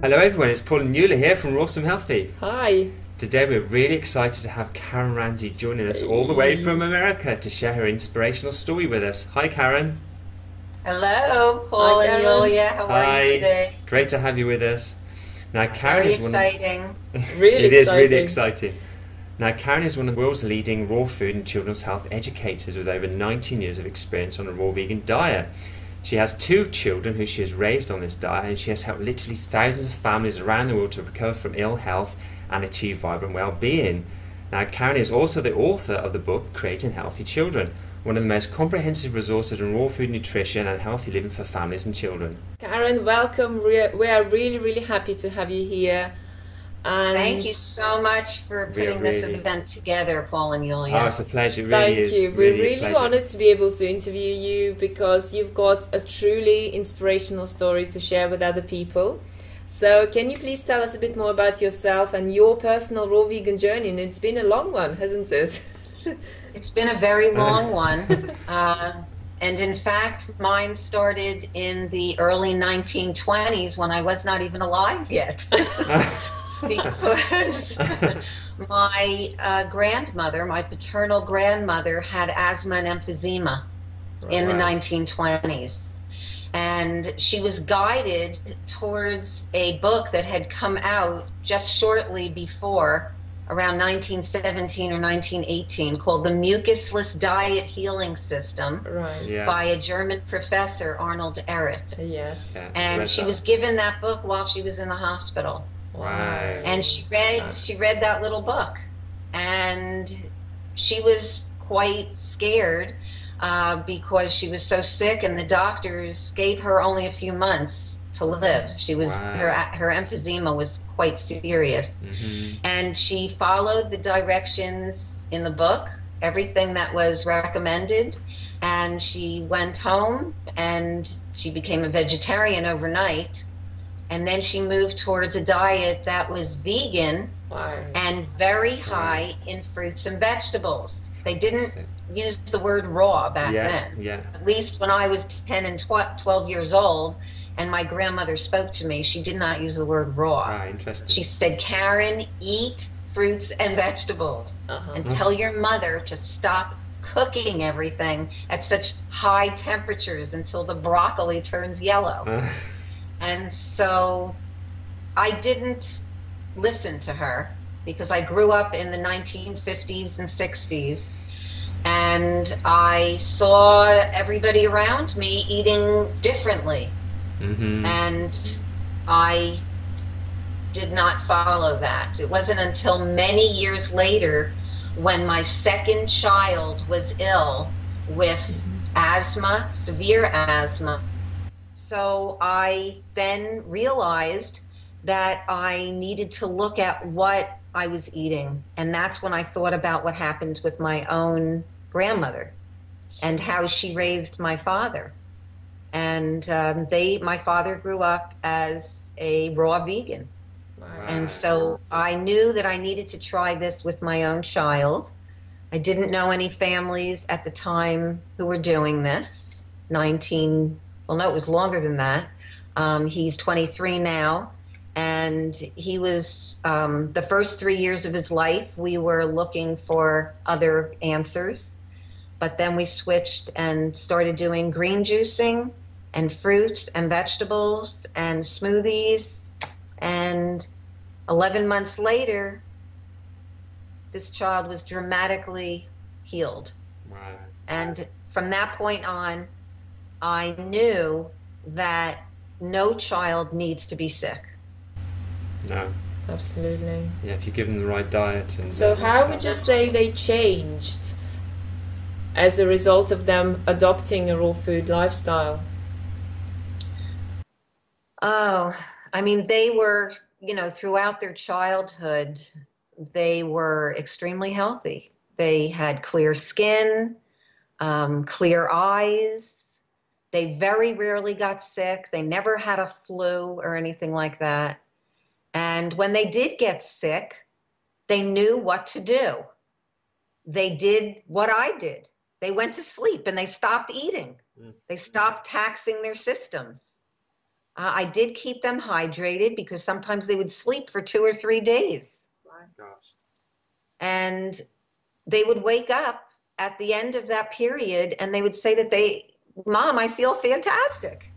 Hello everyone, it's Paul and Eula here from Rawsome Healthy. Hi. Today we're really excited to have Karen Ranzi joining us all the way from America to share her inspirational story with us. Hi Karen. Hello, Hi, Paul and Karen. Yulia. How are you Hi. today? Great to have you with us. Now Karen Very is one of exciting. Really it is really exciting. exciting. Now Karen is one of the world's leading raw food and children's health educators with over 19 years of experience on a raw vegan diet. She has 2 children who she has raised on this diet, and she has helped literally thousands of families around the world to recover from ill health and achieve vibrant well-being. Now Karen is also the author of the book Creating Healthy Children, one of the most comprehensive resources on raw food nutrition and healthy living for families and children. Karen, welcome. We are really happy to have you here. And Thank you so much for putting this event together, Paul and Yulia. Oh, it's a pleasure. It really thank is. you. We're Really a really pleasure. honored to be able to interview you because you've got a truly inspirational story to share with other people. So can you please tell us a bit more about yourself and your personal raw vegan journey? And it's been a long one, hasn't it? It's been a very long one. And in fact, mine started in the early 1920s when I was not even alive yet. Because my grandmother, my paternal grandmother, had asthma and emphysema in the 1920s. And she was guided towards a book that had come out just shortly before, around 1917 or 1918, called The Mucusless Diet Healing System by a German professor, Arnold Ehret. Yes. Yeah, And she was given that book while she was in the hospital. Wow. And she read that little book, and she was quite scared because she was so sick, and the doctors gave her only a few months to live. She was her emphysema was quite serious, and she followed the directions in the book, everything that was recommended, and she went home and she became a vegetarian overnight. And then she moved towards a diet that was vegan and very high in fruits and vegetables. They didn't use the word raw back then. At least when I was 10 and 12 years old and my grandmother spoke to me, she did not use the word raw. Interesting. She said, Karen, eat fruits and vegetables and tell your mother to stop cooking everything at such high temperatures until the broccoli turns yellow. And so I didn't listen to her because I grew up in the 1950s and 60s, and I saw everybody around me eating differently. And I did not follow that. It wasn't until many years later when my second child was ill with asthma, severe asthma. So I then realized that I needed to look at what I was eating. And that's when I thought about what happened with my own grandmother and how she raised my father. And my father grew up as a raw vegan. And so I knew that I needed to try this with my own child. I didn't know any families at the time who were doing this. Well, no, it was longer than that. He's 23 now, and he was, the first 3 years of his life, we were looking for other answers, but then we switched and started doing green juicing and fruits and vegetables and smoothies, and 11 months later, this child was dramatically healed. And from that point on, I knew that no child needs to be sick. No. Absolutely. Yeah, if you give them the right diet. And so how would you say they changed as a result of them adopting a raw food lifestyle? Oh, I mean, they were, throughout their childhood, they were extremely healthy. They had clear skin, clear eyes. They very rarely got sick. They never had a flu or anything like that. And when they did get sick, they knew what to do. They did what I did. They went to sleep and they stopped eating. They stopped taxing their systems. I did keep them hydrated because sometimes they would sleep for 2 or 3 days. My gosh. And they would wake up at the end of that period and they would say that Mom, I feel fantastic.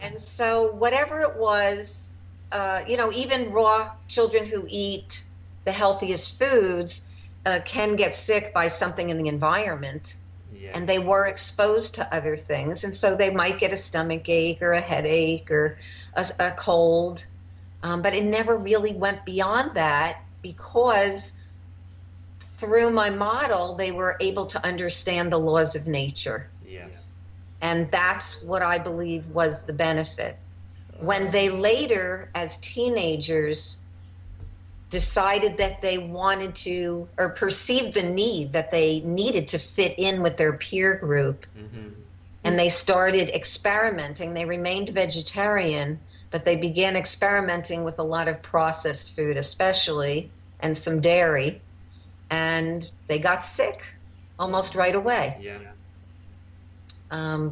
And so whatever it was, even raw children who eat the healthiest foods can get sick by something in the environment. Yeah. And they were exposed to other things. And so they might get a stomach ache or a headache or a cold. But it never really went beyond that because through my model, they were able to understand the laws of nature. Yes. And that's what I believe was the benefit. When they later, as teenagers, decided that they wanted to, or perceived the need that they needed to fit in with their peer group, and they started experimenting, they remained vegetarian, but they began experimenting with a lot of processed food, especially, and some dairy, and they got sick almost right away. Yeah.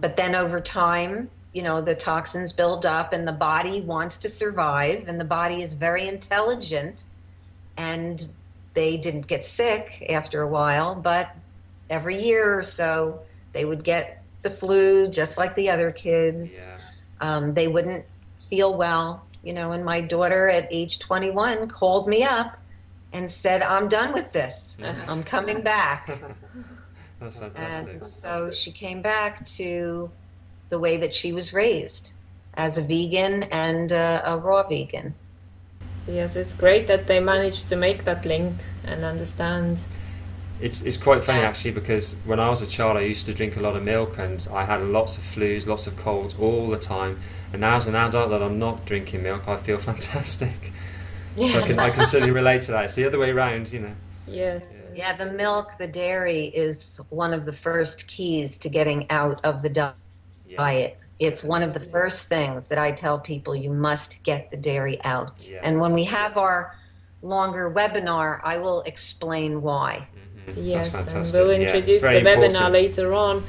But then over time, the toxins build up and the body wants to survive and the body is very intelligent, and they didn't get sick after a while, but every year or so they would get the flu just like the other kids. Yeah. They wouldn't feel well, and my daughter at age 21 called me up and said, I'm done with this. I'm coming back. That's fantastic. And so she came back to the way that she was raised as a vegan and a raw vegan. Yes, it's great that they managed to make that link and understand. It's quite funny actually, because when I was a child I used to drink a lot of milk and I had lots of flus, lots of colds all the time, and now as an adult that I'm not drinking milk I feel fantastic. Yeah. So I can certainly relate to that. It's the other way around, Yes. Yeah, the milk, the dairy is one of the first keys to getting out of the diet. It's one of the first things that I tell people, you must get the dairy out. Yeah. And when we have our longer webinar, I will explain why. Yes, and we'll introduce the webinar later on.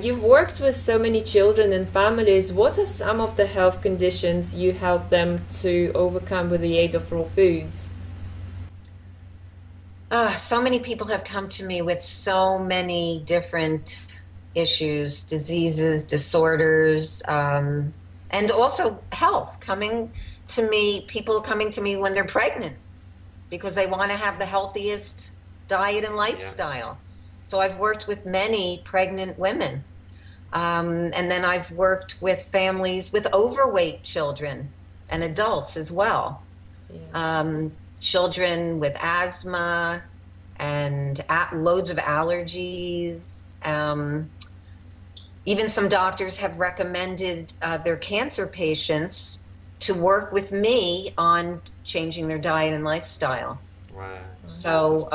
You've worked with so many children and families. What are some of the health conditions you help them to overcome with the aid of raw foods? So many people have come to me with so many different issues, diseases, disorders, and also health. People coming to me when they're pregnant because they want to have the healthiest diet and lifestyle. Yeah. So I've worked with many pregnant women. And then I've worked with families with overweight children and adults as well. Yeah. Children with asthma and loads of allergies. Even some doctors have recommended their cancer patients to work with me on changing their diet and lifestyle. Wow. So,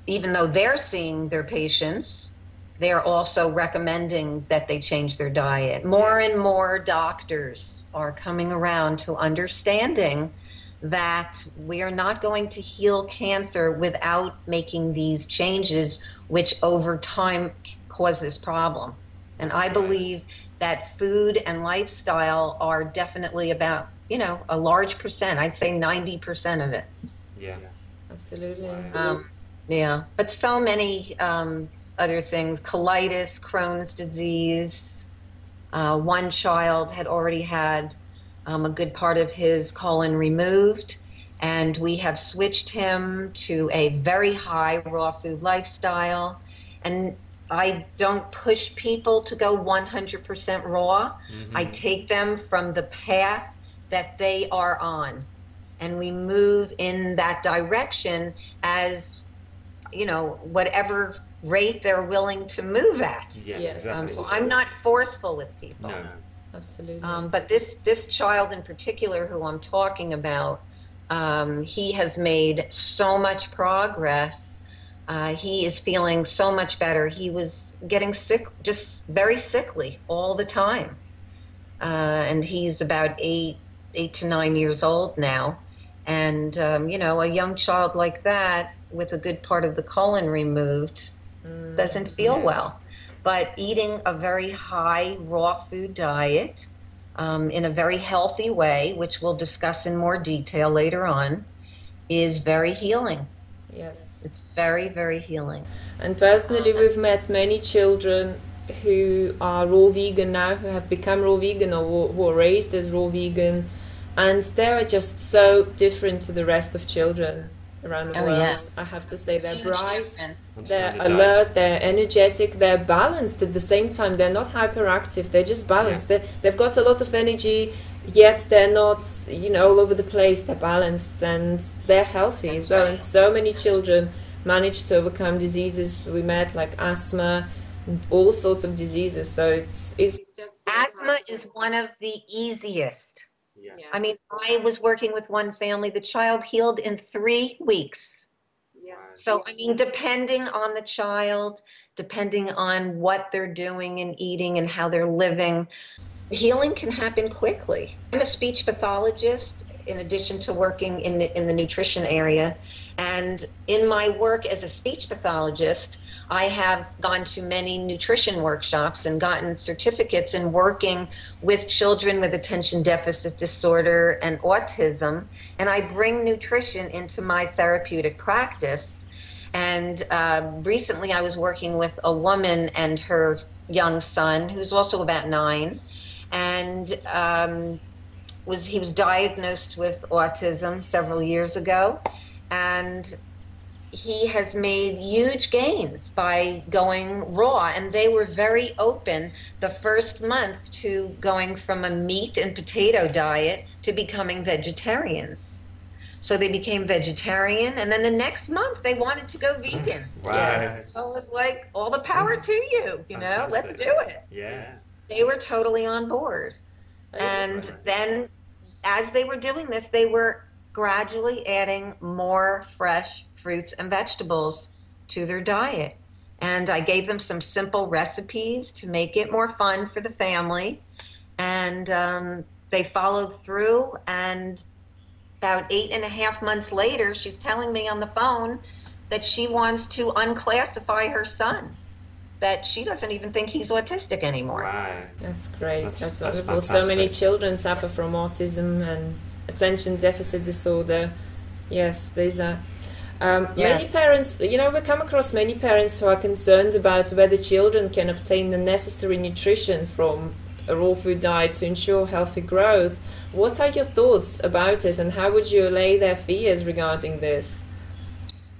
even though they're seeing their patients, they're also recommending that they change their diet. More and more doctors are coming around to understanding that we are not going to heal cancer without making these changes, which over time cause this problem. And I believe that food and lifestyle are definitely about, a large percent. I'd say 90% of it. Yeah, absolutely. Yeah, but so many other things, colitis, Crohn's disease. One child had already had a good part of his colon removed, and we have switched him to a very high raw food lifestyle. And I don't push people to go 100% raw. I take them from the path that they are on, and we move in that direction as, whatever rate they're willing to move at. Yeah, exactly. So I'm not forceful with people. No. Absolutely. But this child in particular who I'm talking about, he has made so much progress. He is feeling so much better. He was getting sick, just very sickly all the time. And he's about 8 to 9 years old now. And, a young child like that with a good part of the colon removed doesn't feel well. But eating a very high raw food diet in a very healthy way, which we'll discuss in more detail later on, is very healing. Yes. It's very, very healing. And personally, we've met many children who are raw vegan now, who have become raw vegan or who are raised as raw vegan, and they're just so different to the rest of children around the world. Yes. I have to say, they're Huge bright, difference. they're alert, they're energetic, they're balanced at the same time. They're not hyperactive, they're just balanced. Yeah. They've got a lot of energy, yet they're not, all over the place. They're balanced and they're healthy as well. Right. And so many children manage to overcome diseases we met, like asthma, all sorts of diseases. So it's just asthma is one of the easiest. Yeah. I mean, I was working with one family, the child healed in 3 weeks. Yes. So, I mean, depending on the child, depending on what they're doing and eating and how they're living, healing can happen quickly. I'm a speech pathologist in addition to working in the nutrition area. And in my work as a speech pathologist, I have gone to many nutrition workshops and gotten certificates in working with children with attention deficit disorder and autism. And I bring nutrition into my therapeutic practice. And recently I was working with a woman and her young son, who's also about 9. And he was diagnosed with autism several years ago, and he has made huge gains by going raw. And they were very open the first month to going from a meat and potato diet to becoming vegetarians. So they became vegetarian, and then the next month they wanted to go vegan. Wow. Yeah. So it's like, all the power to you, let's do it. Yeah. They were totally on board. And then as they were doing this, they were gradually adding more fresh fruits and vegetables to their diet. And I gave them some simple recipes to make it more fun for the family. And they followed through, and about 8.5 months later, she's telling me on the phone that she wants to unclassify her son, that she doesn't even think he's autistic anymore. Right. That's great. That's wonderful. Fantastic. So many children suffer from autism and attention deficit disorder. Yes, these are many parents. We come across many parents who are concerned about whether children can obtain the necessary nutrition from a raw food diet to ensure healthy growth. What are your thoughts about it, and how would you allay their fears regarding this?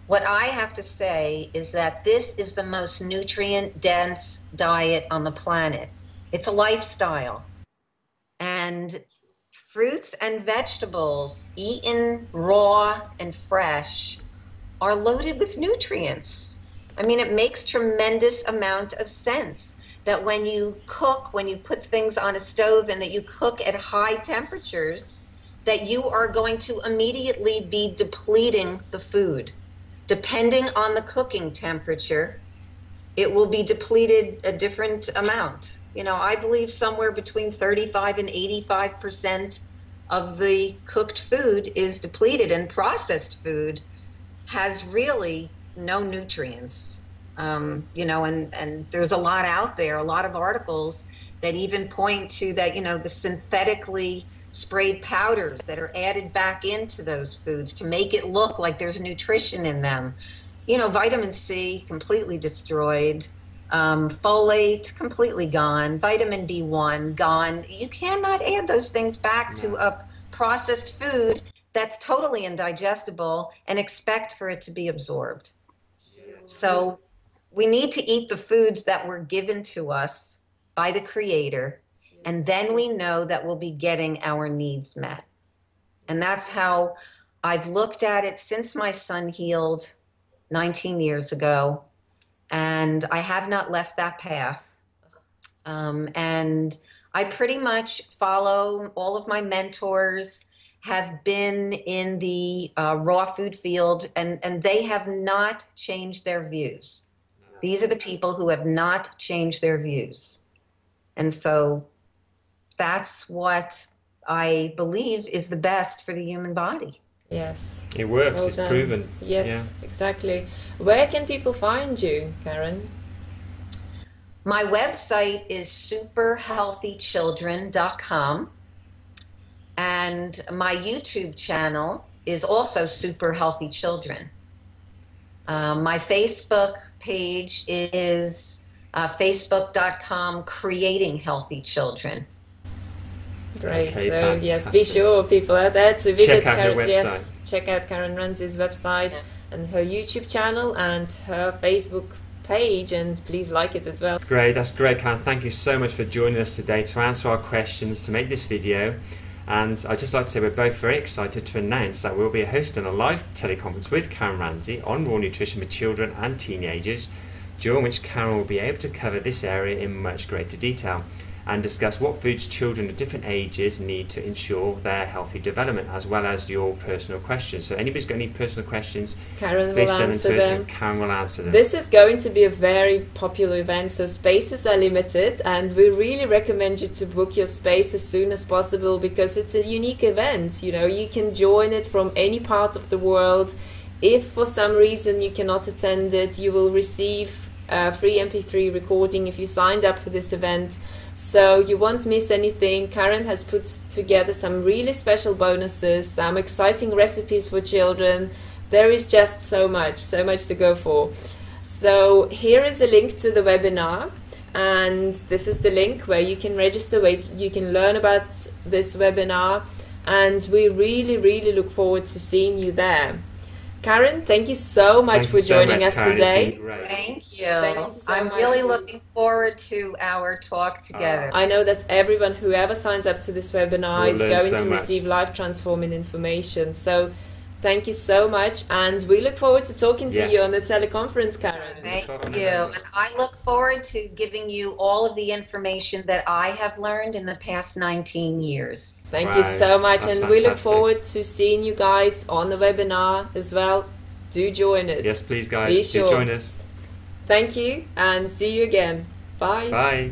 What I have to say is that this is the most nutrient-dense diet on the planet. It's a lifestyle. And fruits and vegetables eaten raw and fresh are loaded with nutrients. I mean, it makes tremendous amount of sense that when you cook, when you put things on a stove and that you cook at high temperatures, that you are going to immediately be depleting the food. Depending on the cooking temperature, it will be depleted a different amount. I believe somewhere between 35 and 85% of the cooked food is depleted, and processed food has really no nutrients. And there's a lot out there, a lot of articles that even point to that, the synthetically sprayed powders that are added back into those foods to make it look like there's nutrition in them. Vitamin C completely destroyed, folate completely gone, vitamin B1 gone. You cannot add those things back to a processed food that's totally indigestible and expect for it to be absorbed. So we need to eat the foods that were given to us by the Creator, and then we know that we'll be getting our needs met. And that's how I've looked at it since my son healed 19 years ago. And I have not left that path. And I pretty much follow all of my mentors, have been in the raw food field, and they have not changed their views. These are the people who have not changed their views. And so that's what I believe is the best for the human body. Yes. It works, Well it's done. proven. Yes, Yeah. exactly. Where can people find you, Karen? My website is superhealthychildren.com, and my YouTube channel is also Super Healthy Children. My Facebook page is facebook.com Creating Healthy Children. Great. Okay, so fantastic. yes, be sure people out there to visit Check out her Karen. website. Yes, check out Karen Ranzi's website and her YouTube channel and her Facebook page, and please like it as well. Great, that's great, Karen. Thank you so much for joining us today to answer our questions, to make this video. And I'd just like to say we're both very excited to announce that we'll be hosting a live teleconference with Karen Ranzi on raw nutrition for children and teenagers, during which Karen will be able to cover this area in much greater detail and discuss what foods children of different ages need to ensure their healthy development, as well as your personal questions. So anybody's got any personal questions, Karen please will send them answer to us them. and Karen will answer them. This is going to be a very popular event, so spaces are limited, and we really recommend you to book your space as soon as possible, because it's a unique event. You know, you can join it from any part of the world. If for some reason you cannot attend it, you will receive a free MP3 recording if you signed up for this event. So you won't miss anything. Karen has put together some really special bonuses, some exciting recipes for children. There is just so much to go for. So here is a link to the webinar, and this is the link where you can register, where you can learn about this webinar, and we really look forward to seeing you there. Karen, thank you so much for joining us today. Thank you. Thank you so I'm much. really looking forward to our talk together. I know that everyone, whoever signs up to this webinar, Will is learn going so to much. receive life-transforming information. So thank you so much, and we look forward to talking to Yes. you on the teleconference, Karen. Thank you. And I look forward to giving you all of the information that I have learned in the past 19 years. Thank you so much, That's and we look fantastic. forward to seeing you guys on the webinar as well. Do join it. Yes, please, Be guys, sure. do join us. Thank you, and see you again. Bye. Bye.